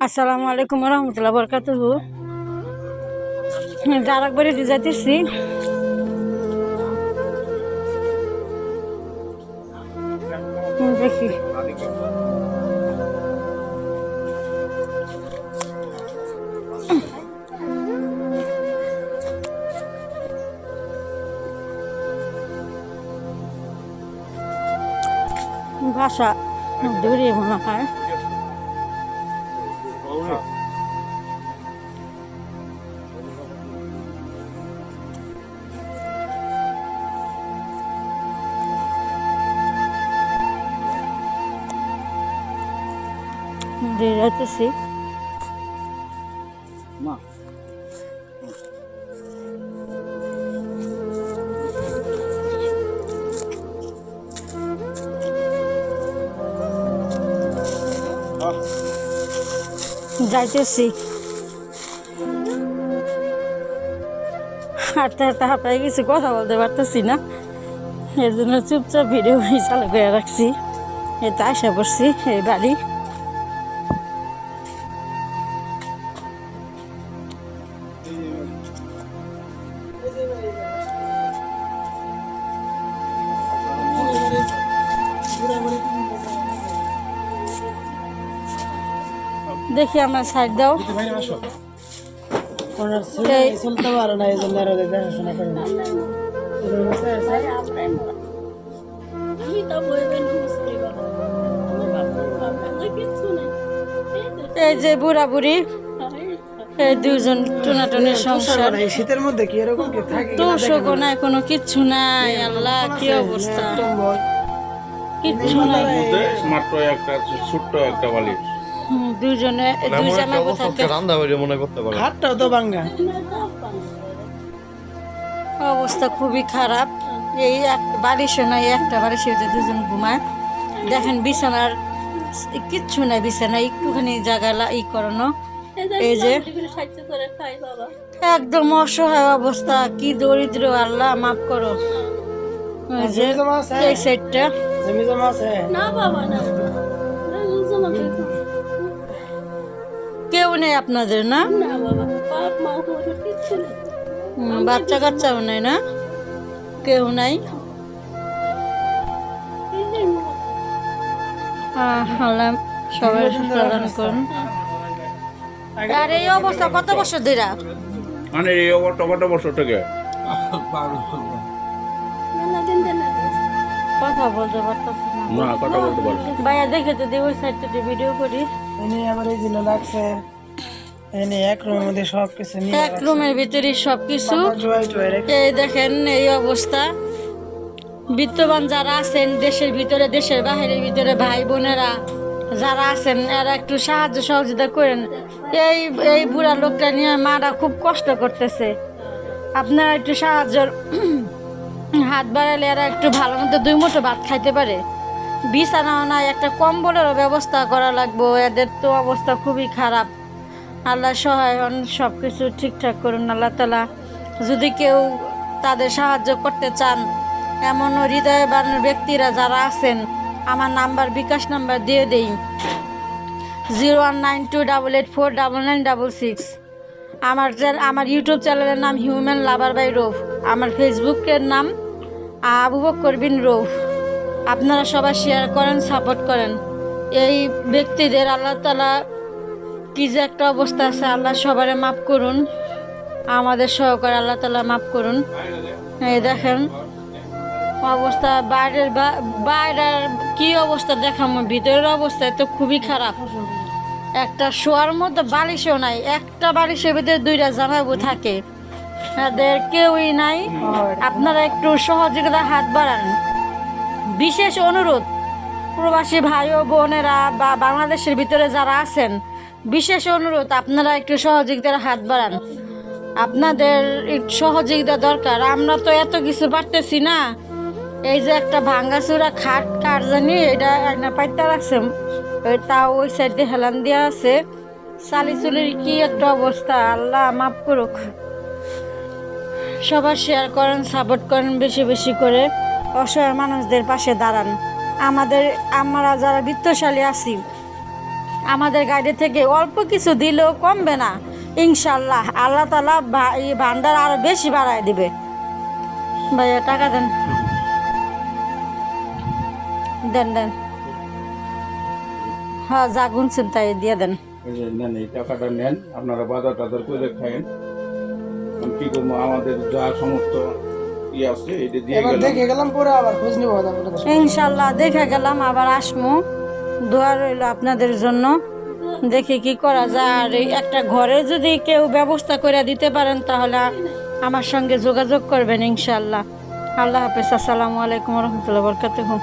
আসসালামু আলাইকুম রহমতুল্লাহ বরকাতুহু। যারা বাড়ি যাইতেছি, দেখি ভাষা দূরে মনে হয়। যাইতেছি যাইতেছি হাঁটতে হাঁটতে হাঁটায় কিছু কথা বলতে পারতেছি না, এর জন্য চুপচাপ ভিডিও চালু করে রাখছি। এতে আশা করছি এই বাড়ি দেখি আমার সাইড দাও। চলতে পারে না, এই জন্য দেখাশোনা করে না। এই যে বুড়া বুড়ি, এই দুজন টুনাটুনির সংসার। শীতের মধ্যে কি এরকম কি থাকে? তোষক নাই, কোনো কিচ্ছু নাই। আল্লাহ কি অবস্থা, কিচ্ছু নাই। মাত্র একটা ছোট্ট একটা বালিশ। দুজনে দুই জামা থাকে। হাতটাও তো ভাঙ্গা। অবস্থা খুবই খারাপ। এই এক বালিশও নাই, একটা বালিশে দুজন ঘুমায়। দেখেন বিছানার কিচ্ছু নাই, বিছানা একটুখানি জায়গা ই করানো। এই যে একদম অসহায় অবস্থা, কি দরিদ্র, আল্লাহ মাফ করো। এই যে এই সাইডটা কেউ নেই আপনাদের না? বাচ্চা কাচ্চাও নাই না? কেউ নাই? আল্লাহ সবাই প্রদান করুন। আর এই অবস্থা কত বছর ধরে? মানে এই অবস্থা কত বছর থেকে? কথা বলতে পারতেছি না, কথা বলতে পারছি। ভাইয়া দেখে তো ওই সাইডটা ভিডিও করি। এনে আবার এই জিনিস লাগছে, এনে এক রুমের মধ্যে সবকিছু নিয়ে এক রুমের ভিতরে সবকিছু। এই দেখেন এই অবস্থা। বিত্তবান যারা আছেন দেশের ভিতরে, দেশের বাহিরের ভিতরে, ভাই বোনেরা যারা আছেন, এরা একটু সাহায্য সহযোগিতা করেন। এই এই বুড়া লোকটা নিয়ে মারা খুব কষ্ট করতেছে। আপনারা একটু সাহায্যের হাত বাড়ালে এরা একটু ভালো মতো দুই মুঠো ভাত খাইতে পারে। বিছানাও নাই, একটা কম্বলেরও ব্যবস্থা করা লাগবো। এদের তো অবস্থা খুবই খারাপ। আল্লাহ সহায় হন, সব কিছু ঠিকঠাক করুন আল্লাহ তাআলা। যদি কেউ তাদের সাহায্য করতে চান, এমন হৃদয়বান ব্যক্তিরা যারা আছেন, আমার নাম্বার, বিকাশ নাম্বার দিয়ে দেই 019288499966। আমার ইউটিউব চ্যানেলের নাম হিউম্যান লাভার বাই রৌফ। আমার ফেসবুকের নাম আবু বকর বিন রৌফ। আপনারা সবাই শেয়ার করেন, সাপোর্ট করেন। এই ব্যক্তিদের আল্লাহ তাআলা কি যে একটা অবস্থা আছে, আল্লাহ সবারে মাফ করুন। আমাদের সহকারে আল্লাহ তাআলা মাফ করুন। এই দেখেন অবস্থা, বাইরের কি অবস্থা দেখামো, ভিতরের অবস্থা তো খুবই খারাপ। একটা শোয়ার মধ্যে বালিশও নাই, একটা বালিশের ভিতরে দুইটা জামাইবু থাকে, এদের কেউই নাই। আপনারা একটু সহযোগিতা হাত বাড়ান। বিশেষ অনুরোধ, প্রবাসী ভাই ও বোনেরা বা বাংলাদেশের ভিতরে যারা আছেন, বিশেষ অনুরোধ, আপনারা একটু সহযোগিতার হাত বাড়ান। আপনাদের সহযোগিতা দরকার। আমরা তো এত কিছু পারতেছি না। এই যে একটা ভাঙ্গাচুরা খাট কার জানি, এটা একটা পাইতে রাখছে, তাও ওই সাইডে হেলান দেওয়া আছে। চালিচুলির কি একটা অবস্থা, আল্লাহ মাফ করুক। সবাই শেয়ার করেন, সাপোর্ট করেন বেশি বেশি করে। অসহায় মানুষদের পাশে দাঁড়ান। আমরা যারা বিত্তশালী আছি, আমাদের গাড়ি থেকে অল্প কিছু দিলেও কমবে না ইনশাল্লাহ। আল্লাহ তাআলা এই ভান্ডার আরো বেশি বাড়ায় দিবে। ভাইয়া টাকা দেন, দেন দেন। হ্যাঁ, যা গুনছেন তাই দিয়ে দেন। এই যে নেন, এই টাকাটা নেন, আপনারা বাজার টাজার করে খায়েন। আমি কি করবো, আমাদের যা সমস্ত আছে এটা দিয়ে এবার গেলাম। দেখে গেলাম, পরে আবার খোঁজ নিবো আপনাদের সাথে। ইনশাল্লাহ দেখে গেলাম, আবার আসমু। দোয়া রইল আপনাদের জন্য। দেখি কি করা যায়। আর এই একটা ঘরে যদি কেউ ব্যবস্থা করে দিতে পারেন তাহলে আমার সঙ্গে যোগাযোগ করবেন ইনশাল্লাহ। আল্লাহ হাফেজ। আসসালামু আলাইকুম রহমতুল্লাহ বরকাতুহু।